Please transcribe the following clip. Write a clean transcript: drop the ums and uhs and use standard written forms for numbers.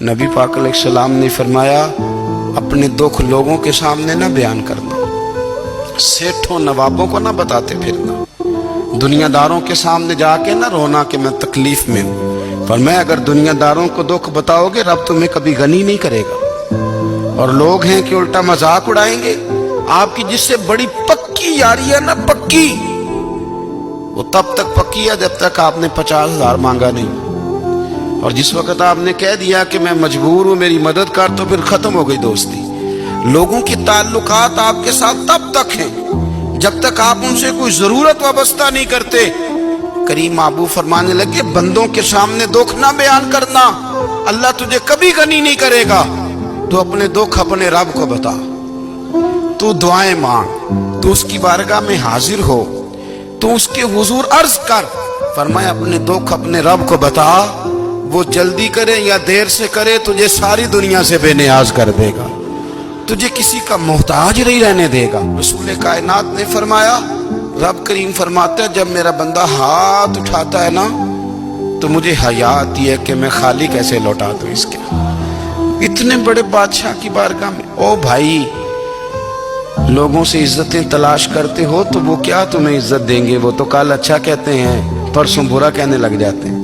نبی پاک علیہ السلام نے فرمایا اپنے دکھ لوگوں کے سامنے نہ بیان کرنا، سیٹھوں نوابوں کو نہ بتاتے پھرنا، دنیا داروں کے سامنے جا کے نہ رونا کہ میں تکلیف میں ہوں۔ فرمایا اگر دنیا داروں کو دکھ بتاؤ گے رب تمہیں کبھی غنی نہیں کرے گا، اور لوگ ہیں کہ الٹا مذاق اڑائیں گے۔ آپ کی جس سے بڑی پکی یاری ہے نا، پکی، وہ تب تک پکی ہے جب تک آپ نے 50,000 مانگا نہیں، اور جس وقت آپ نے کہہ دیا کہ میں مجبور ہوں میری مدد کر، تو پھر ختم ہو گئی دوستی۔ لوگوں کی تعلقات آپ کے ساتھ تب تک ہیں جب تک آپ ان سے کوئی ضرورت وابستہ نہیں کرتے۔ کریم محبوب فرمانے لگے بندوں کے سامنے دکھ نہ بیان کرنا، اللہ تجھے کبھی غنی نہیں کرے گا۔ تو اپنے دکھ اپنے رب کو بتا، تو دعائیں مانگ، تو اس کی بارگاہ میں حاضر ہو، تو اس کے حضور عرض کر۔ فرمایا اپنے دکھ اپنے رب کو بتا، وہ جلدی کرے یا دیر سے کرے تجھے ساری دنیا سے بے نیاز کر دے گا، تجھے کسی کا محتاج نہیں رہنے دے گا۔ رسول کائنات نے فرمایا، رب کریم فرماتا ہے جب میرا بندہ ہاتھ اٹھاتا ہے نا تو مجھے حیا آتی ہے کہ میں خالی کیسے لوٹا دوں اس کے۔ اتنے بڑے بادشاہ کی بارگاہ میں، او بھائی لوگوں سے عزتیں تلاش کرتے ہو تو وہ کیا تمہیں عزت دیں گے؟ وہ تو کل اچھا کہتے ہیں پرسوں برا کہنے لگ جاتے ہیں۔